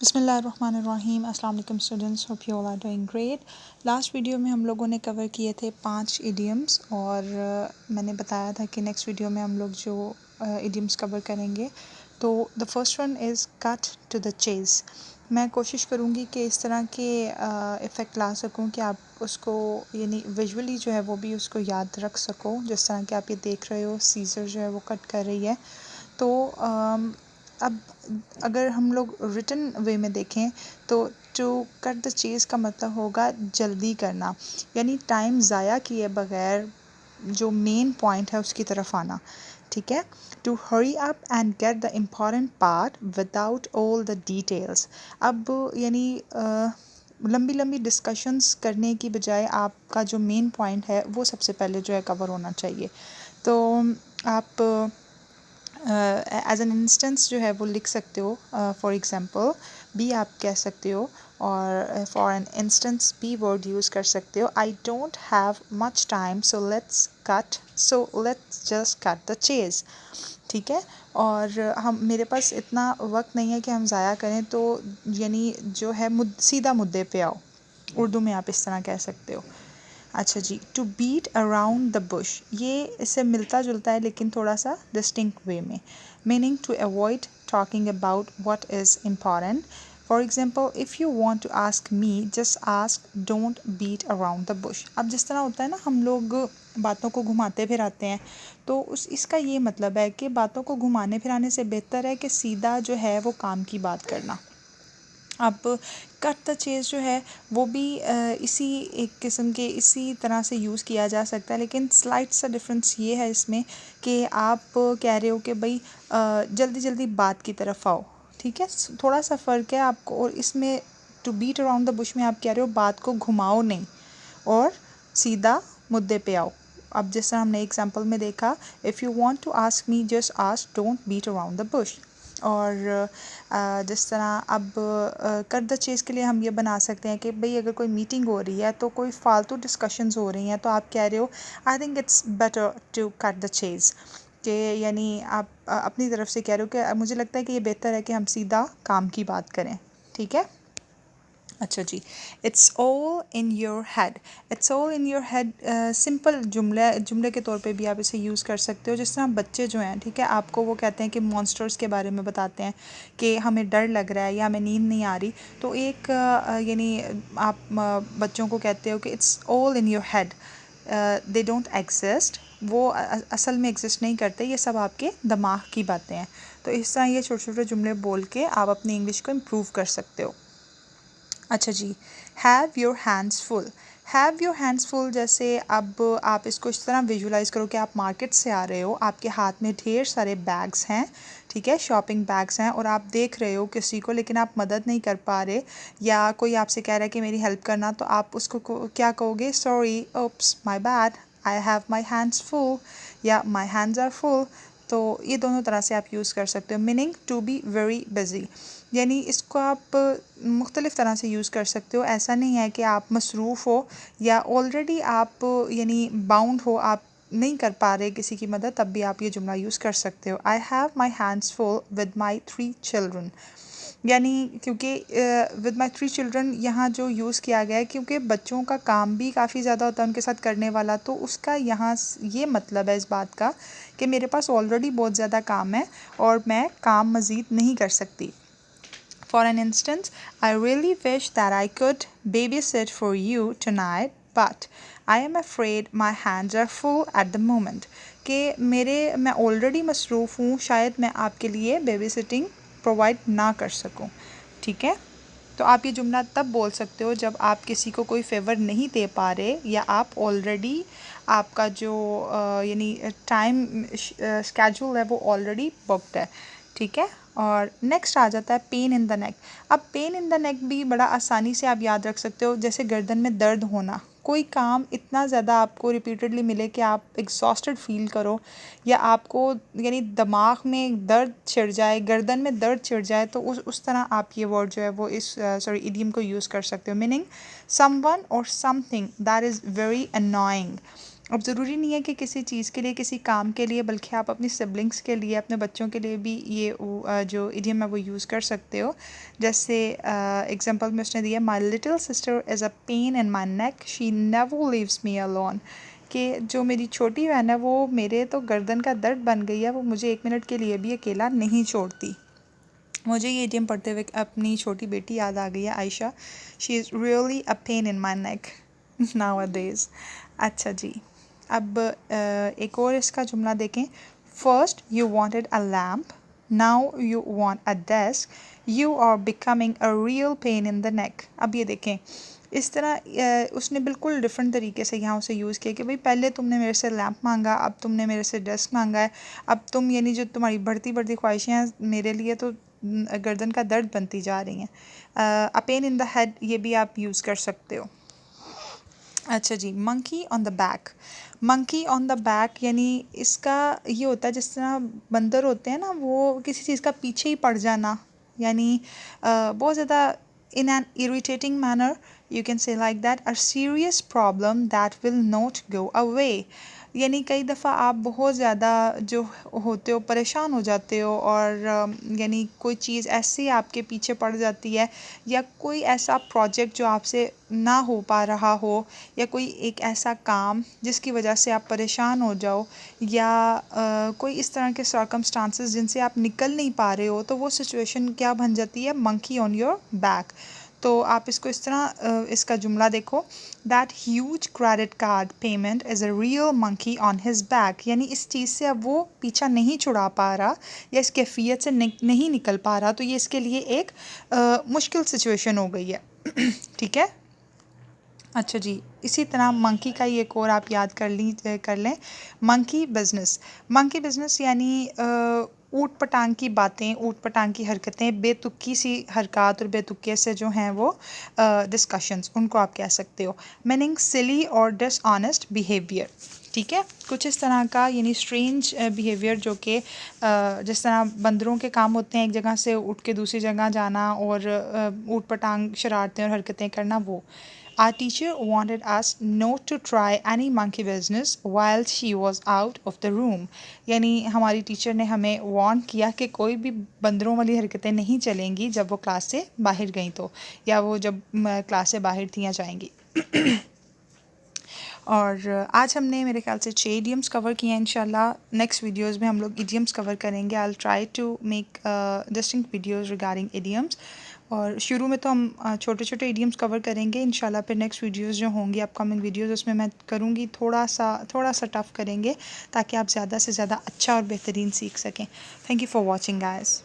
बिस्मिल्लाहिर्रहमानिर्रहीम। अस्सलाम वालेकुम students, hope you all are doing great. Last video में हम लोगों ने कवर किए थे 5 इडियम्स और मैंने बताया था कि नेक्स्ट वीडियो में हम लोग जो इडियम्स कवर करेंगे तो the first one is cut to the chase. मैं कोशिश करूँगी कि इस तरह के इफ़ेक्ट ला सकूँ कि आप उसको यानी विजुअली जो है वो भी उसको याद रख सको। जिस तरह कि आप ये देख रहे हो, सीज़र जो है वो कट कर रही है। तो अब अगर हम लोग रिटन वे में देखें तो टू कट द चेज़ का मतलब होगा जल्दी करना, यानी टाइम ज़ाया किए बगैर जो मेन पॉइंट है उसकी तरफ आना। ठीक है, to hurry up and get the important part without all the details. अब यानी लंबी लंबी डिस्कशंस करने की बजाय आपका जो मेन पॉइंट है वो सबसे पहले जो है कवर होना चाहिए। तो आप एज एन इंस्टेंस जो है वो लिख सकते हो। फॉर एग्ज़ाम्पल बी आप कह सकते हो और for an instance B word use कर सकते हो। I don't have much time so let's just cut the chase. ठीक है, और हम मेरे पास इतना वक्त नहीं है कि हम ज़ाया करें, तो यानी जो है सीधा मुद्दे पे आओ, उर्दू में आप इस तरह कह सकते हो। अच्छा जी, to beat around the bush, ये इससे मिलता जुलता है लेकिन थोड़ा सा डिस्टिंक्ट वे में। Meaning to avoid talking about what is important. For example if you want to ask me just ask, don't beat around the bush. अब जिस तरह होता है ना, हम लोग बातों को घुमाते फिराते हैं, तो इसका ये मतलब है कि बातों को घुमाने फिराने से बेहतर है कि सीधा जो है वो काम की बात करना। अब कट द चेज़ जो है वो भी इसी एक किस्म के इसी तरह से यूज़ किया जा सकता है, लेकिन स्लाइट सा डिफरेंस ये है इसमें कि आप कह रहे हो कि भाई जल्दी जल्दी बात की तरफ आओ। ठीक है, थोड़ा सा फ़र्क है आपको। और इसमें to beat around the bush में आप कह रहे हो बात को घुमाओ नहीं और सीधा मुद्दे पे आओ। अब जिस तरह हमने एग्जांपल में देखा, if you want to ask me just ask, don't beat around the bush. और जिस तरह अब कट द चेज़ के लिए हम ये बना सकते हैं कि भाई अगर कोई मीटिंग हो रही है तो कोई फालतू डिस्कशंस हो रही हैं, तो आप कह रहे हो I think it's better to cut the chase, कि यानी आप अपनी तरफ से कह रहे हो कि मुझे लगता है कि ये बेहतर है कि हम सीधा काम की बात करें। ठीक है, अच्छा जी, it's all in your head. It's all in your head simple जुमले के तौर पे भी आप इसे यूज़ कर सकते हो। जिस तरह बच्चे जो हैं, ठीक है, आपको वो कहते हैं कि मॉन्स्टर्स के बारे में बताते हैं कि हमें डर लग रहा है या हमें नींद नहीं आ रही, तो एक यानी आप बच्चों को कहते हो कि it's all in your head, they don't exist. वो असल में एग्जिस्ट नहीं करते, ये सब आपके दिमाग की बातें हैं। तो इस तरह ये छोटे छोटे जुमले बोल के आप अपनी इंग्लिश को इम्प्रूव कर सकते हो। अच्छा जी, have your hands full. Have your hands full जैसे अब आप इसको इस तरह विजुलाइज़ करो कि आप मार्केट से आ रहे हो, आपके हाथ में ढेर सारे बैग्स हैं, ठीक है, शॉपिंग बैग्स हैं, और आप देख रहे हो किसी को लेकिन आप मदद नहीं कर पा रहे, या कोई आपसे कह रहा है कि मेरी हेल्प करना, तो आप उसको क्या कहोगे? Sorry, oops, my bad, I have my hands full, या माई हैंड्स आर फुल। तो ये दोनों तरह से आप यूज़ कर सकते हो। Meaning to be very busy, यानी इसको आप मुख्तलिफ़ तरह से यूज़ कर सकते हो। ऐसा नहीं है कि आप मसरूफ़ हो या ऑलरेडी आप यानी बाउंड हो, आप नहीं कर पा रहे किसी की मदद, तब भी आप ये जुमला यूज़ कर सकते हो। आई have my hands full with my 3 children, यानी क्योंकि विद माई 3 चिल्ड्रन यहाँ जो यूज़ किया गया है क्योंकि बच्चों का काम भी काफ़ी ज़्यादा होता है उनके साथ करने वाला, तो उसका यहाँ ये मतलब है इस बात का कि मेरे पास ऑलरेडी बहुत ज़्यादा काम है और मैं काम मज़ीद नहीं कर सकती। For an instance, I really wish that I could babysit for you tonight, but I am afraid my hands are full at the moment. कि मैं ऑलरेडी मसरूफ़ हूँ, शायद मैं आपके लिए बेबी सिटिंग प्रोवाइड ना कर सकूँ। ठीक है, तो आप ये जुमला तब बोल सकते हो जब आप किसी को कोई फेवर नहीं दे पा रहे, या आप ऑलरेडी आपका जो यानी टाइम स्केड्यूल है वो ऑलरेडी बुक्ड है। ठीक है, और नेक्स्ट आ जाता है पेन इन द नेक। अब पेन इन द नेक भी बड़ा आसानी से आप याद रख सकते हो, जैसे गर्दन में दर्द होना। कोई काम इतना ज़्यादा आपको रिपीटेडली मिले कि आप एग्जॉस्टेड फील करो, या आपको यानी दिमाग में दर्द छिड़ जाए, गर्दन में दर्द छिड़ जाए, तो उस तरह आप ये वर्ड जो है वो इस इडियम को यूज़ कर सकते हो। मीनिंग समवन और something that is very annoying. अब ज़रूरी नहीं है कि किसी चीज़ के लिए, किसी काम के लिए, बल्कि आप अपनी सिबलिंग्स के लिए, अपने बच्चों के लिए भी ये जो इडियम है वो यूज़ कर सकते हो। जैसे एग्जांपल में उसने दिया, my little sister is a pain in my neck, she never leaves me alone. कि जो मेरी छोटी बहन है वो मेरे तो गर्दन का दर्द बन गई है, वो मुझे 1 मिनट के लिए भी अकेला नहीं छोड़ती। मुझे ये इडियम पढ़ते हुए अपनी छोटी बेटी याद आ गई है, Ayesha. She is really a pain in my neck nowadays. अच्छा जी, अब एक और इसका जुमला देखें। First you wanted a lamp, now you want a desk, you are becoming a real pain in the neck. अब ये देखें, इस तरह उसने बिल्कुल डिफरेंट तरीके से यहाँ उसे यूज़ किया कि भाई पहले तुमने मेरे से लैम्प मांगा, अब तुमने मेरे से डेस्क मांगा है, अब तुम यानी जो तुम्हारी बढ़ती बढ़ती ख्वाहिशें हैं मेरे लिए तो गर्दन का दर्द बनती जा रही हैं। A pain in the head, ये भी आप यूज़ कर सकते हो। अच्छा जी, monkey on the back. Monkey on the back यानी इसका ये होता है जिस तरह बंदर होते हैं ना, वो किसी चीज़ का पीछे ही पड़ जाना, यानी बहुत ज़्यादा in an irritating manner, you can say like that, a serious problem that will not go away। यानी कई दफ़ा आप बहुत ज़्यादा जो होते हो, परेशान हो जाते हो, और यानी कोई चीज़ ऐसी आपके पीछे पड़ जाती है, या कोई ऐसा प्रोजेक्ट जो आपसे ना हो पा रहा हो, या कोई एक ऐसा काम जिसकी वजह से आप परेशान हो जाओ, या कोई इस तरह के सर्कमस्टांसेस जिनसे आप निकल नहीं पा रहे हो, तो वो सिचुएशन क्या बन जाती है, मंकी ऑन योर बैक। तो आप इसको इस तरह इसका जुमला देखो, that huge credit card payment is a real monkey on his back. यानी इस चीज़ से अब वो पीछा नहीं छुड़ा पा रहा, या इस कैफियत से नहीं निकल पा रहा, तो ये इसके लिए एक मुश्किल सिचुएशन हो गई है। ठीक है। अच्छा जी, इसी तरह मंकी का ही एक और आप याद कर लें, मंकी बिजनेस। मंकी बिजनेस यानी ऊट पटांग की बातें, ऊट पटांग की हरकतें, बेतुकी सी हरकत और बेतुके से जो हैं वो डिस्कशंस, उनको आप कह सकते हो। मीनिंग सिली और डिसऑनेस्ट बिहेवियर। ठीक है, कुछ इस तरह का, यानी स्ट्रेंज बिहेवियर, जो कि जिस तरह बंदरों के काम होते हैं एक जगह से उठ के दूसरी जगह जाना, और ऊट पटांग शरारतें और हरकतें करना, वो। Our teacher wanted us not to try any monkey business while she was out of the room। यानी हमारी टीचर ने हमें वार्न किया कि कोई भी बंदरों वाली हरकतें नहीं चलेंगी जब वो क्लास से बाहर गई तो, या वो जब क्लास से बाहर थी या जाएंगी। और आज हमने मेरे ख्याल से 6 इडियम्स कवर किए हैं। इंशाल्लाह नेक्स्ट वीडियोस में हम लोग इडियम्स कवर करेंगे। I will try to make distinct videos regarding idioms. और शुरू में तो हम छोटे छोटे इडियम्स कवर करेंगे इंशाल्लाह। फिर नेक्स्ट वीडियोस जो होंगी, अपकमिंग वीडियोस, उसमें मैं करूँगी थोड़ा सा टफ़ करेंगे, ताकि आप ज़्यादा से ज़्यादा अच्छा और बेहतरीन सीख सकें। Thank you for watching guys.